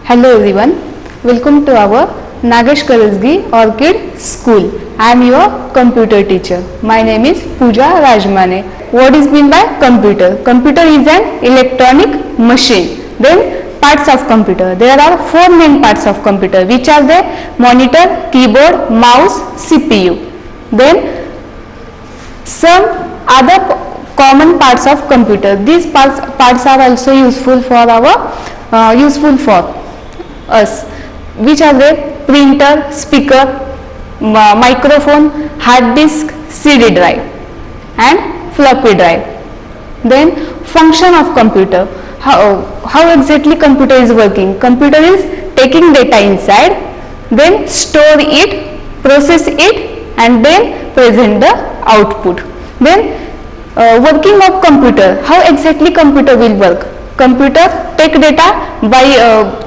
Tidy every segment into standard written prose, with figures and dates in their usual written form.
Hello everyone, welcome to our Nagesh Karasgi Orchid School. I am your computer teacher. My name is Pooja Rajmane. What is meant by computer? Computer is an electronic machine. Then parts of computer. There are 4 main parts of computer, which are the monitor, keyboard, mouse, CPU. Then some other common parts of computer. These parts are also useful for us, which are the printer, speaker, microphone, hard disk, CD drive and floppy drive. Then function of computer. How exactly computer is working? Computer is taking data inside, then store it, process it and then present the output. Then working of computer. How exactly computer will work? Computer take data by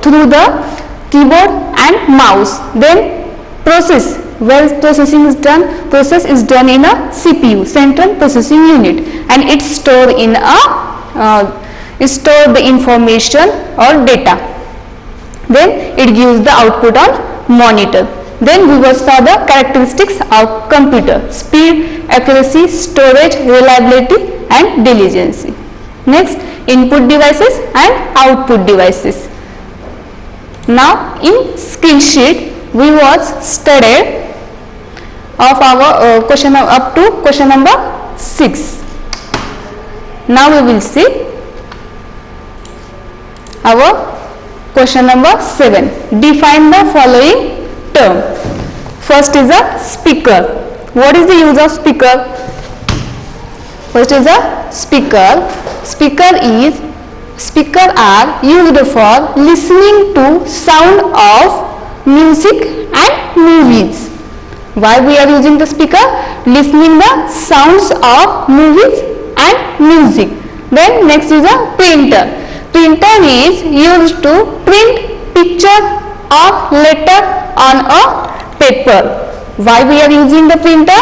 through the keyboard and mouse, then process. Process is done in a CPU, central processing unit, and it store the information or data. Then it gives the output on monitor. Then we will saw the characteristics of computer: speed, accuracy, storage, reliability and diligence. Next, input devices and output devices. Now in skill sheet we was studied of our question up to question number 6. Now we will see our question number 7. Define the following term. First is a speaker. What is the use of speaker? First is a speaker. Speaker are used for listening to sound of music and movies. Why we are using the speaker? Listening the sounds of movies and music. Then next is a printer. Printer is used to print picture or letter on a paper. Why we are using the printer?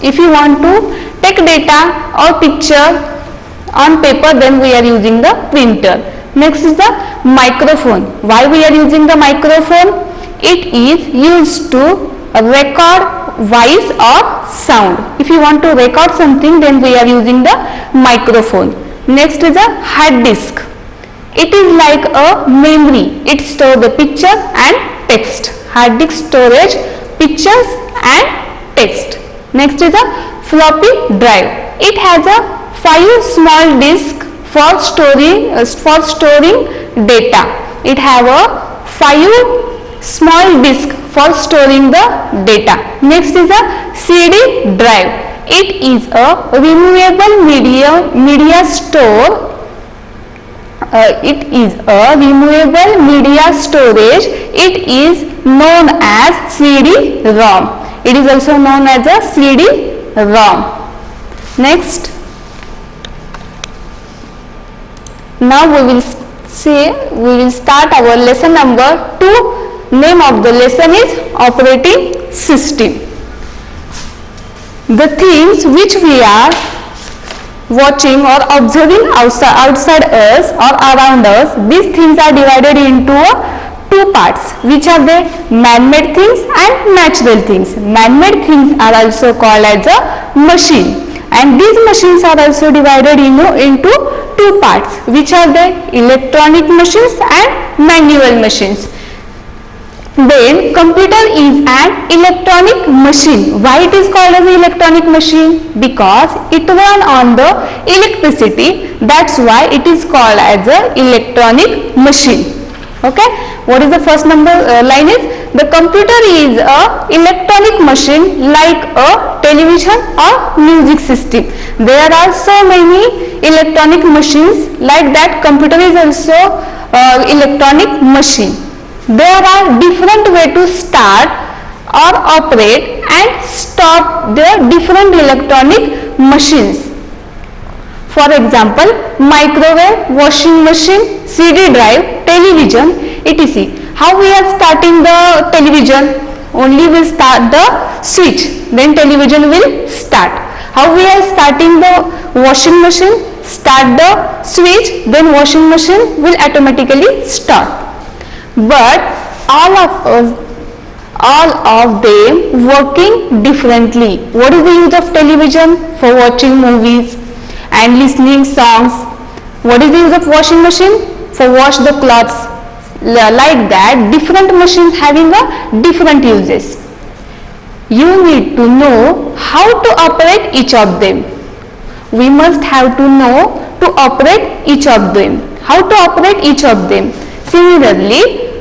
If you want to take data or picture on paper, then we are using the printer. Next is the microphone. Why we are using the microphone? It is used to record voice or sound. If you want to record something, then we are using the microphone. Next is a hard disk. It is like a memory. It stores the picture and text. Hard disk storage pictures and text. Next is a floppy drive. It has a 5 small disks for storing data. It have a 5 small disks for storing the data. Next is a CD drive. It is a removable media store. It is a removable media storage. It is known as CD-ROM. It is also known as a CD-ROM. Next, now we will start our lesson number 2. Name of the lesson is operating system. The things which we are watching or observing outside us or around us, these things are divided into 2 parts, which are the man-made things and natural things. Man-made things are also called as a machine, and these machines are also divided into 2 parts, which are the electronic machines and manual machines. Then computer is an electronic machine. Why it is called as an electronic machine? Because it runs on the electricity. That's why it is called as an electronic machine. Okay. What is the first line is? The computer is a electronic machine like a television or music system. There are so many electronic machines like that. Computer is also electronic machine. There are different ways to start or operate and stop the different electronic machines. For example, microwave, washing machine, CD drive, television, etc. How we are starting the television? Only we start the switch, then television will start. How we are starting the washing machine? Start the switch, then washing machine will automatically start. but all of them working differently. What is the use of television? For watching movies and listening songs. What is the use of washing machine? For wash the clothes. Like that, different machines having a different uses. You need to know how to operate each of them. We must have to know to operate each of them. How to operate each of them. Similarly,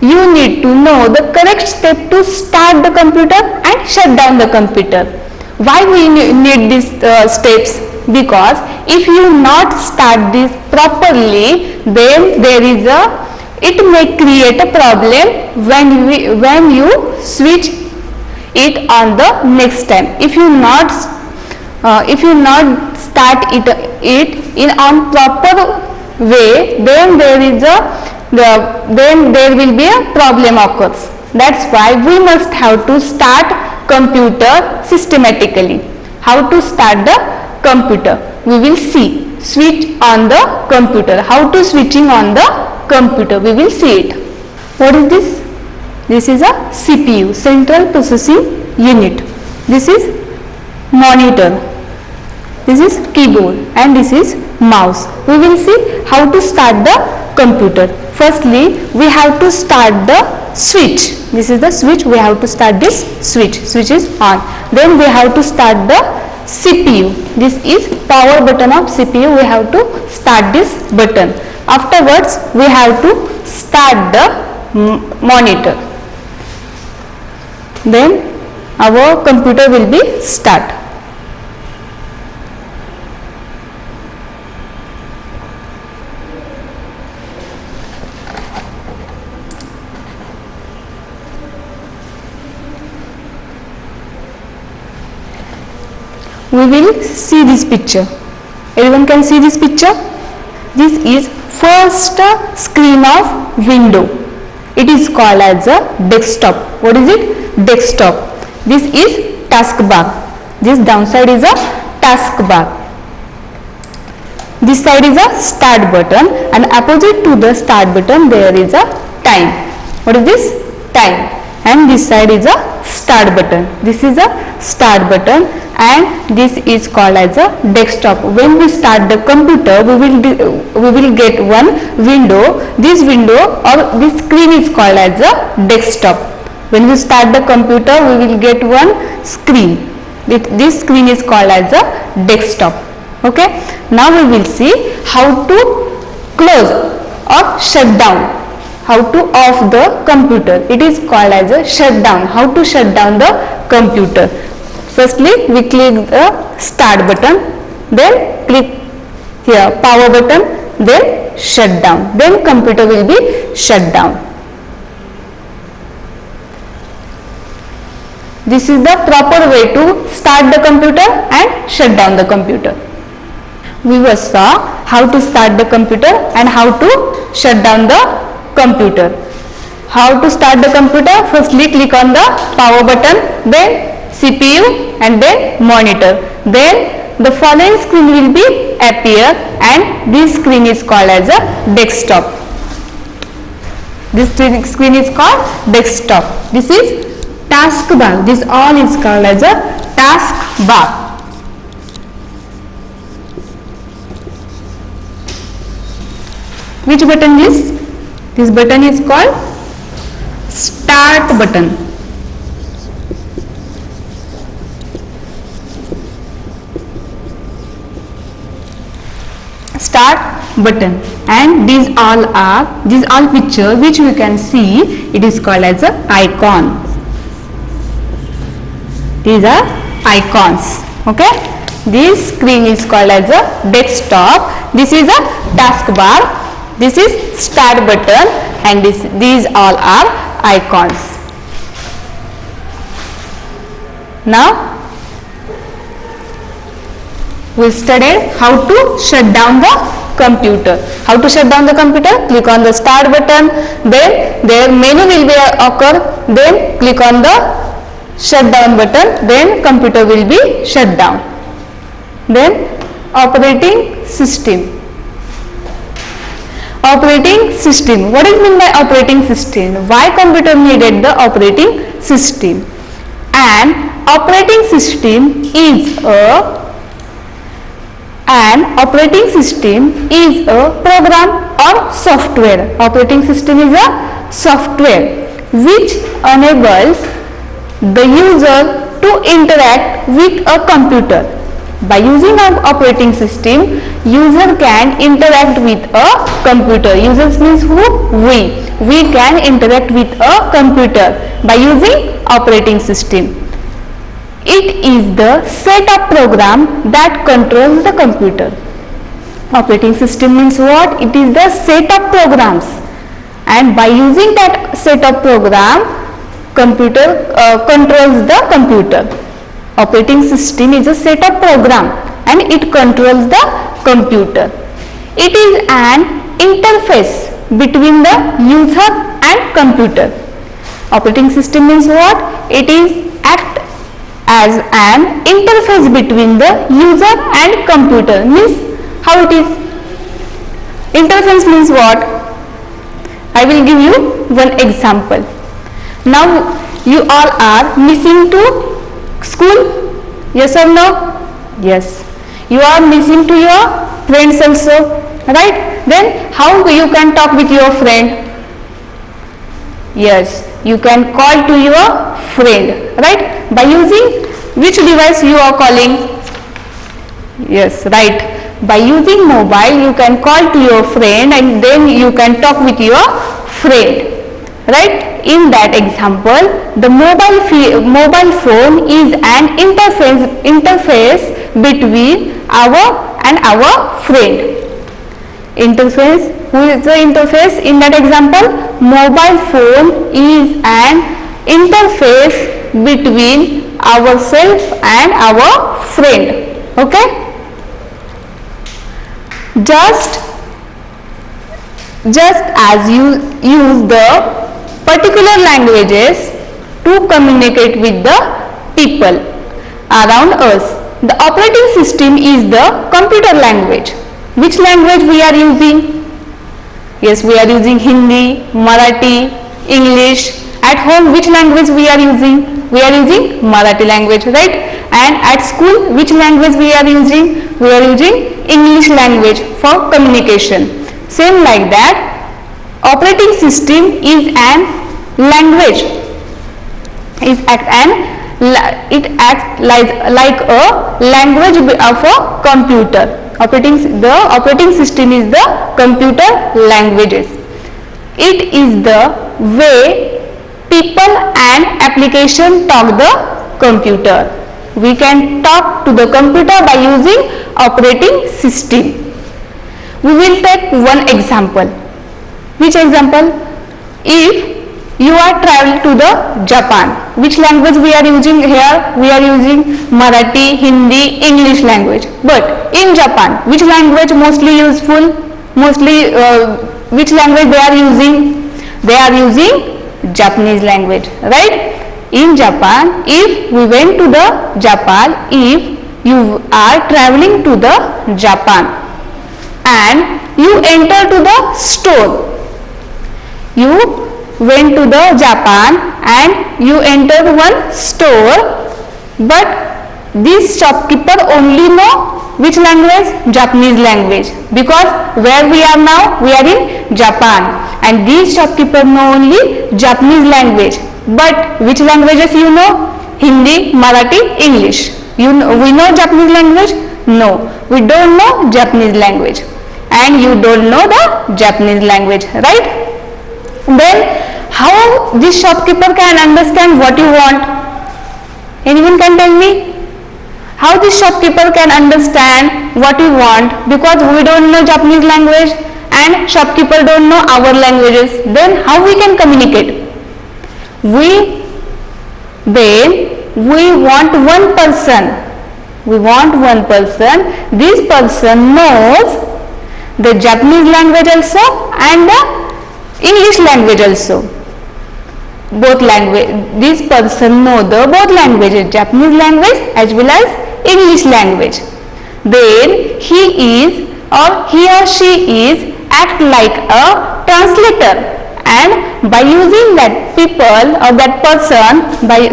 you need to know the correct step to start the computer and shut down the computer. Why we need these steps? Because if you not start this properly, then it may create a problem when you switch it on the next time. If you not start it in on proper way, then there will be a problem occurs. That's why we must have to start computer systematically. How to start the computer? We will see. Switch on the computer. How to switching on the computer? We will see it. What is this? This is a CPU, Central Processing Unit. This is monitor. This is keyboard and this is mouse. We will see how to start the computer. Firstly, we have to start the switch. This is the switch. We have to start this switch. Switch is on. Then we have to start the CPU. This is power button of CPU. We have to start this button. Afterwards, we have to start the monitor. Then our computer will be start. We will see this picture. Everyone can see this picture. This is first screen of window. It is called as a desktop. What is it? Desktop. This is taskbar. This downside is a taskbar. This side is a start button and opposite to the start button there is a time. What is this? Time. And this side is a start button. This is a start button and this is called as a desktop. When we start the computer, we will get one window. This window or this screen is called as a desktop. When we start the computer, we will get one screen. This screen is called as a desktop. Okay. Now we will see how to close or shut down. How to off the computer. It is called as a shutdown. How to shut down the computer. Firstly, we click the start button, then click here power button, then shut down. Then computer will be shut down. This is the proper way to start the computer and shut down the computer. We saw how to start the computer and how to shut down the computer. How to start the computer? Firstly, click on the power button, then CPU and then monitor. Then the following screen will be appear and this screen is called as a desktop. This screen is called desktop. This is taskbar. This all is called as a taskbar. Which button is? This button is called start button. Start button, and these all picture which we can see, it is called as a icon. These are icons. Okay, this screen is called as a desktop. This is a taskbar. This is start button and these all are icons. Now we studied how to shut down the computer. How to shut down the computer? Click on the start button, then their menu will be occur, then click on the shut down button, then computer will be shut down. Then operating system. operating system. What is meant by operating system? Why computer needed the operating system? An operating system is a program or software. Operating system is a software which enables the user to interact with a computer. By using an operating system, user can interact with a computer. Users means who? We can interact with a computer by using operating system. It is the set of program that controls the computer. Operating system means what? It is the set of programs, and by using that set of program, computer controls the computer. Operating system is a set of program and it controls the computer. It is an interface between the user and computer. Operating system means what? It is act as an interface between the user and computer. Means how it is? Interface means what? I will give you one example. Now you all are missing to school, yes or no? Yes. You are missing to your friends also, right? Then how you can talk with your friend? Yes, you can call to your friend, right? By using which device you are calling? Yes, right. By using mobile, you can call to your friend and then you can talk with your friend, right? In that example, the mobile phone is an interface between our friend. Interface. Who is the interface in that example? Mobile phone is an interface between ourselves and our friend. Okay? Just as you use the particular languages to communicate with the people around us, the operating system is the computer language. Which language we are using? Yes, we are using Hindi, Marathi, English. At home, which language we are using? We are using Marathi language, right? And at school, which language we are using? We are using English language for communication. Same like that, operating system is an language. It acts like a language of a computer. The operating system is the computer languages. It is the way people and application talk the computer. We can talk to the computer by using operating system. We will take one example. Which example? If you are traveling to the Japan, which language we are using here? We are using Marathi, Hindi, English language. But in Japan, which language mostly useful? Which language they are using? They are using Japanese language, right? In Japan, if we went to the Japan, if you are traveling to the Japan and you enter to the store, you went to the Japan and you entered one store, but this shopkeeper only know which language? Japanese language, because where we are now? We are in Japan, and these shopkeeper know only Japanese language. But which languages you know? Hindi, Marathi, English. We know Japanese language? No, we don't know Japanese language, and you don't know the Japanese language, right? Then how this shopkeeper can understand what you want? Anyone can tell me? How this shopkeeper can understand what you want? Because we don't know Japanese language and shopkeeper don't know our languages. Then how we can communicate? We want one person. We want one person. This person knows the Japanese language also and the English language also. Both language. This person know the both languages, Japanese language as well as English language. Then he or she is act like a translator, and by using that people or that person, by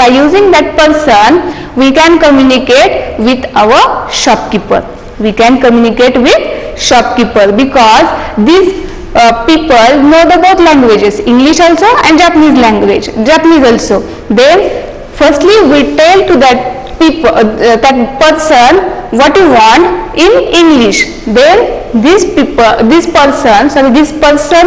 using that person, we can communicate with our shopkeeper. We can communicate with shopkeeper because these people know the both languages, English also and Japanese language, Japanese also. Then firstly we tell to that people, that person what you want in English. Then this person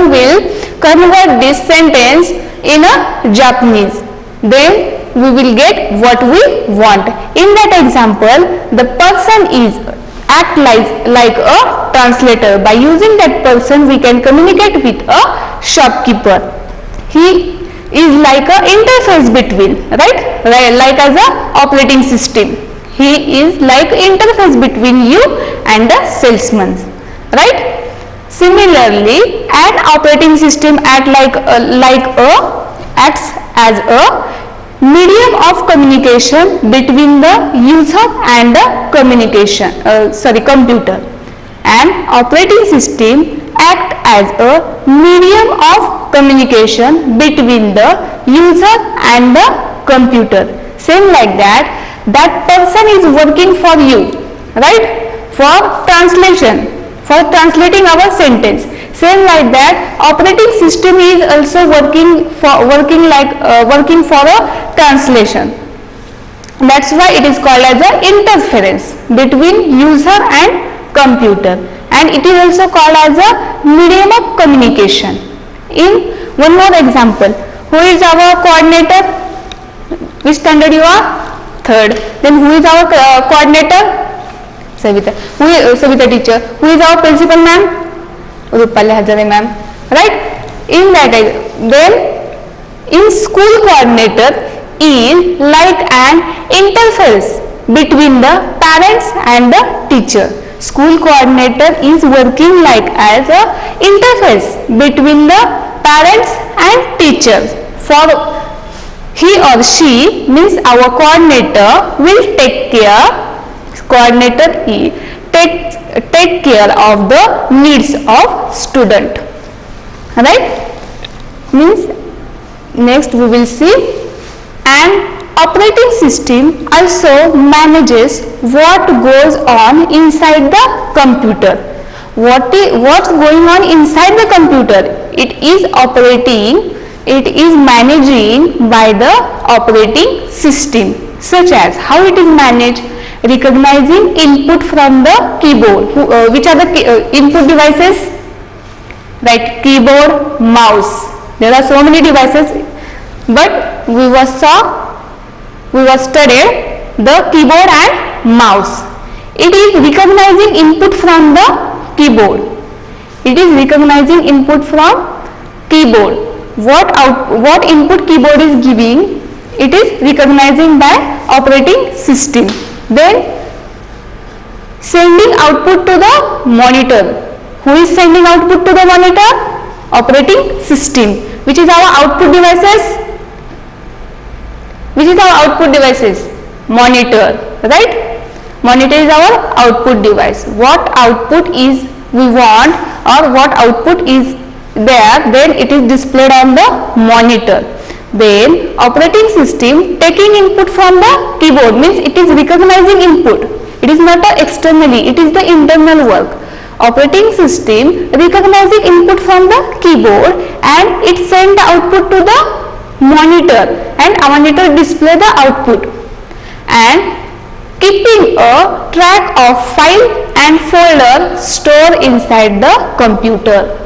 will convert this sentence in a Japanese. Then we will get what we want. In that example, the person is act like a translator. By using that person, we can communicate with a shopkeeper. He is like a interface between, right? Like as a operating system. He is like interface between you and the salesman, right? Similarly, an operating system acts as a medium of communication between the user and the computer. An operating system acts as a medium of communication between the user and the computer. Same like that person is working for you, right? For translation, for translating our sentence. Same like that, operating system is also working for a translation. That's why it is called as a interference between user and computer, and it is also called as a medium of communication. In one more example, who is our coordinator? Which standard you are? Third. Then who is our coordinator? Savita. Savita teacher. Who is our principal ma'am? Rupali Hazare ma'am. Right? In that, then in school coordinator is like an interface between the parents and the teacher. School coordinator is working like as a interface between the parents and teachers. For he or she means our coordinator will take care of the needs of student, right? Means next we will see an operating system also manages what goes on inside the computer. What's going on inside the computer? It is managing by the operating system, such as how it is managed: recognizing input from the keyboard. Which are the input devices? Right, keyboard, mouse. There are so many devices, but we studied the keyboard and mouse. It is recognizing input from the keyboard. It is recognizing input from keyboard. What input keyboard is giving, it is recognizing by operating system. Then sending output to the monitor. Who is sending output to the monitor? Operating system. Which is our output devices? Monitor, right? Monitor is our output device. What output is we want, or what output is there, then it is displayed on the monitor. Then operating system taking input from the keyboard, means it is recognizing input. It is not externally, it is the internal work. Operating system recognizing input from the keyboard and it send the output to the monitor, and a monitor display the output, and keeping a track of file and folder stored inside the computer.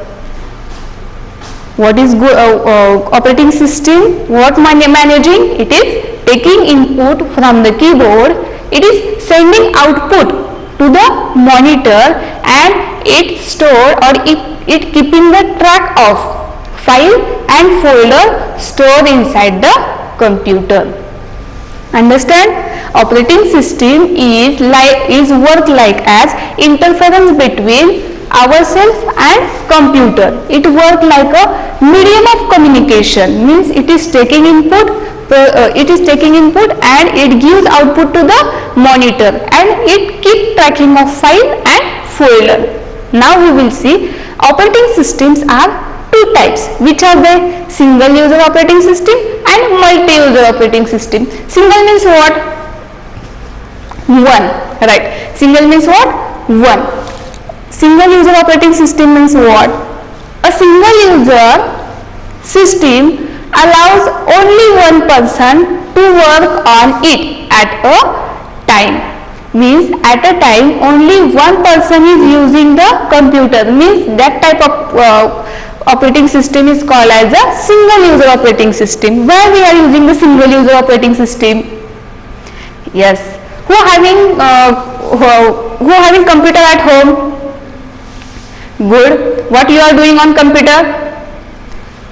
What is operating system? What managing? It is taking input from the keyboard, it is sending output to the monitor, and it store or it keeping the track of file and folder stored inside the computer. Understand? Operating system is work like as interference between ourselves and computer. It work like a medium of communication, means it is taking input and it gives output to the monitor, and it keep tracking of file and folder. Now we will see operating systems are two types. Which are they? Single user operating system and multi-user operating system. Single means what? One, right? Single means what? One. Single user operating system means what? A single user system allows only one person to work on it at a time. Means at a time only one person is using the computer. Means that type of operating system is called as a single user operating system. Where we are using the single user operating system? Yes. Who having computer at home? Good. What you are doing on computer?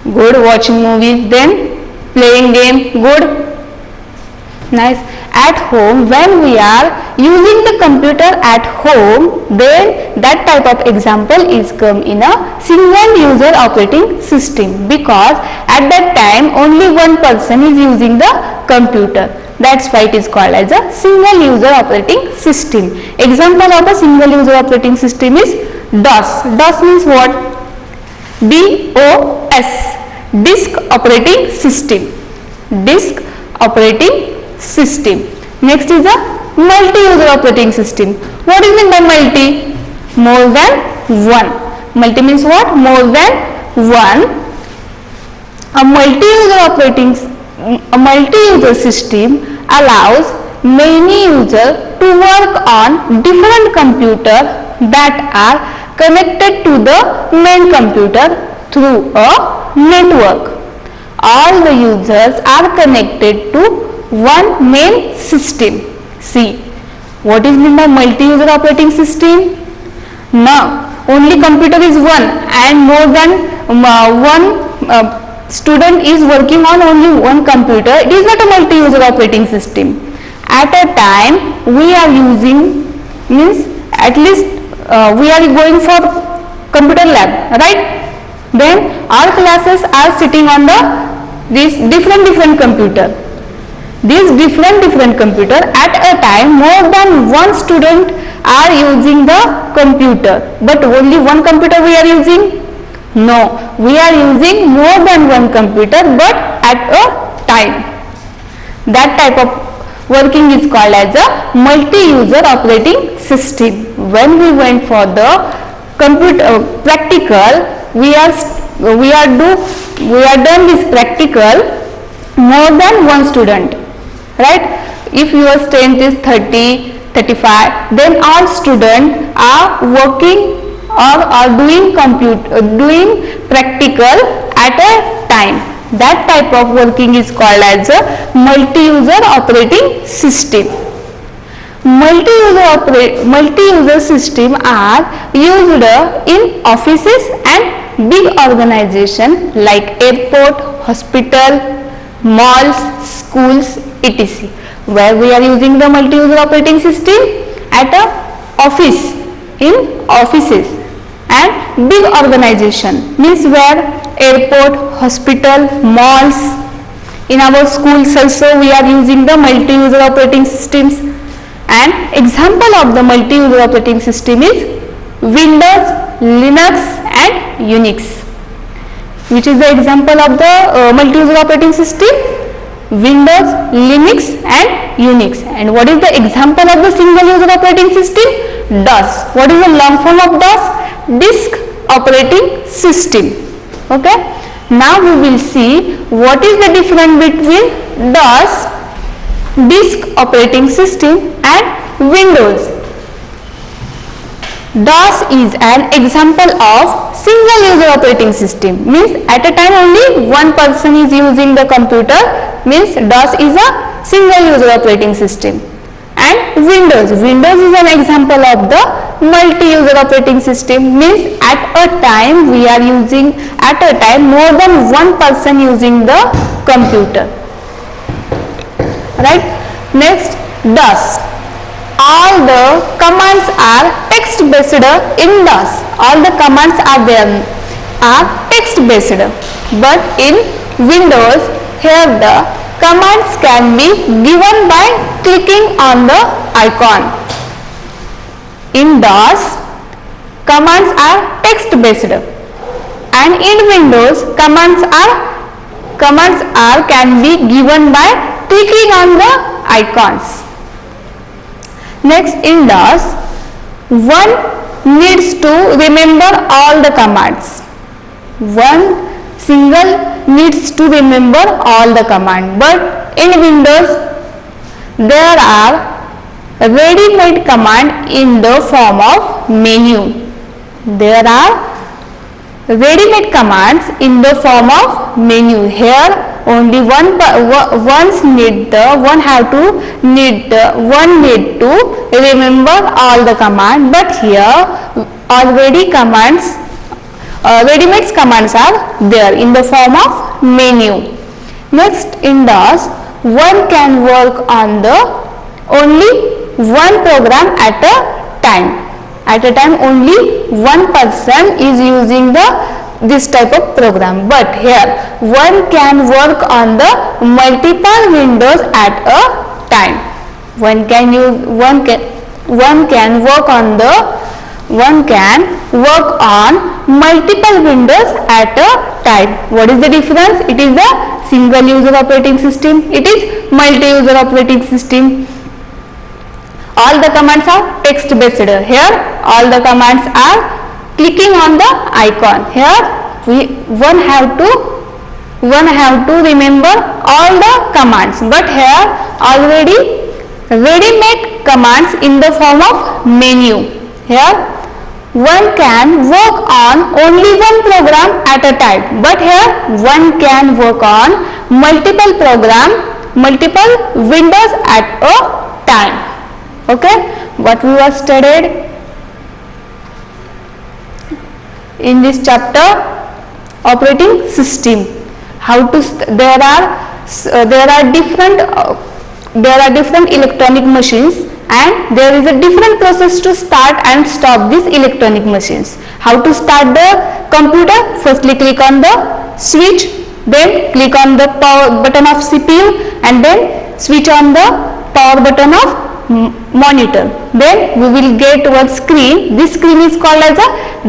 Good. Watching movies, then playing game. Good. Nice. At home, when we are using the computer at home, then that type of example is come in a single user operating system, because at that time only one person is using the computer. That's why it is called as a single user operating system. Example of a single user operating system is DOS. DOS means what? DOS. Disk operating system. Disk operating system. Next is a multi-user operating system. What is meant by multi? More than one. Multi means what? More than one. A multi-user system allows many users to work on different computers that are connected to the main computer through a network. All the users are connected to one main system. See, what is meant by multi-user operating system? Now, only computer is one and more than one student is working on only one computer. It is not a multi-user operating system. At a time we are using, means at least we are going for computer lab, right? Then our classes are sitting on these different computer. These different computer, at a time more than one student are using the computer, but only one computer we are using? No, we are using more than one computer, but at a time. That type of working is called as a multi-user operating system. When we went for the computer practical, we are done this practical more than one student, right? If your strength is 30, 35, then all students are working or are doing practical at a time. That type of working is called as a multi-user operating system. Multi-user system are used in offices and big organizations like airport, hospital, malls, schools, etc. Where we are using the multi-user operating system? At a office, in offices and big organization, means where? Airport, hospital, malls. In our schools also we are using the multi-user operating systems. And example of the multi-user operating system is Windows, Linux and Unix. Which is the example of the multi-user operating system? Windows, Linux and Unix. And what is the example of the single user operating system? DOS. What is the long form of DOS? Disk operating system. Okay. Now we will see what is the difference between DOS, disk operating system and Windows. DOS is an example of single user operating system. Means at a time only one person is using the computer. Means DOS is a single user operating system. And Windows is an example of the multi-user operating system. Means at a time we are using, at a time more than one person using the computer, right? Next, DOS. All the commands are text based in DOS. All the commands are text based, but in Windows, here the commands can be given by clicking on the icon. In DOS, commands are text based, and in Windows commands are can be given by clicking on the icons. Next, in DOS, one needs to remember all the commands. One single needs to remember all the command, but in Windows there are ready-made command in the form of menu. There are ready-made commands in the form of menu. Here only one need to remember all the command, but here already ready-made commands are there in the form of menu. Next, in DOS, one can work on the only one program at a time. At a time only one person is using this type of program, but here one can work on the multiple windows at a time. One can work on multiple windows at a time. What is the difference? It is a single user operating system, it is multi-user operating system. All the commands are text based. Here all the commands are clicking on the icon. Here one have to remember all the commands, but here already ready-made commands in the form of menu. Here one can work on only one program at a time, but here one can work on multiple windows at a time. Okay, what we have studied in this chapter, operating system. There are different electronic machines, and there is a different process to start and stop these electronic machines. How to start the computer? Firstly click on the switch, then click on the power button of CPU, and then switch on the power button of monitor. Then we will get one screen. This screen is called as a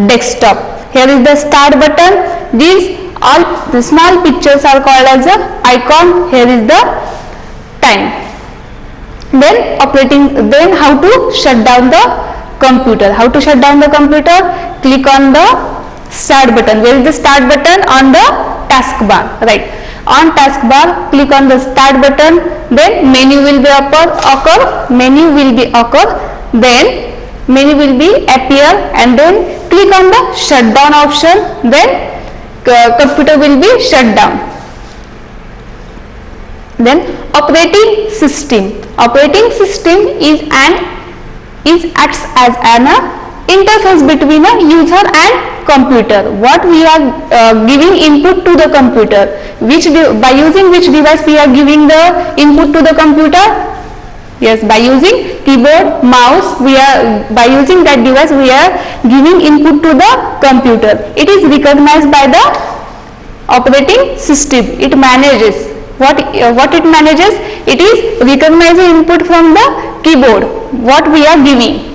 desktop. Here is the start button. These all the small pictures are called as a icon. Here is the time. Then how to shut down the computer? How to shut down the computer? Click on the start button. Where is the start button? On the taskbar, right? On taskbar, click on the start button, then menu will be occur, then menu will be appear, and then click on the shutdown option, then computer will be shut down. Then operating system acts as an interface between a user and computer. What we are giving input to the computer, by using which device we are giving the input to the computer? Yes, by using keyboard, mouse. By using that device we are giving input to the computer. It is recognized by the operating system. It manages what it manages. It is recognizing input from the keyboard what we are giving,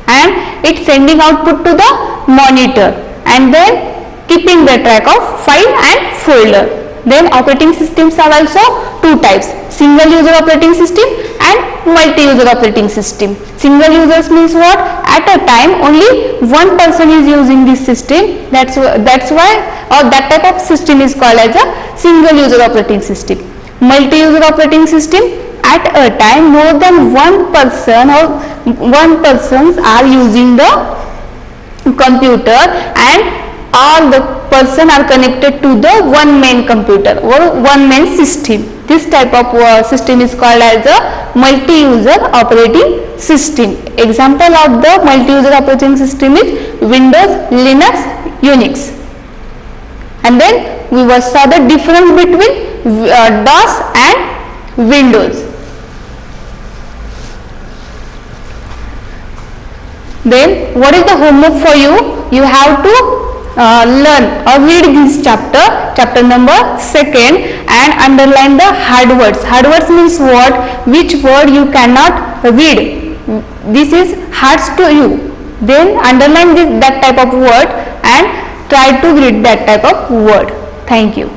and it's sending output to the monitor, and then keeping the track of file and folder. Then operating systems are also two types: single user operating system and multi-user operating system. Single users means what? At a time only one person is using this system. That's why that type of system is called as a single user operating system. Multi-user operating system, at a time more than one persons are using the computer, and all the person are connected to the one main computer or one main system. This type of system is called as a multi-user operating system. Example of the multi-user operating system is Windows, Linux, Unix. And then we saw the difference between DOS and Windows. Then what is the homework for you? You have to learn or read this chapter number 2, and underline the hard words. Hard words means what? Which word you cannot read. This is hard to you. then underline that type of word and try to read that type of word. Thank you.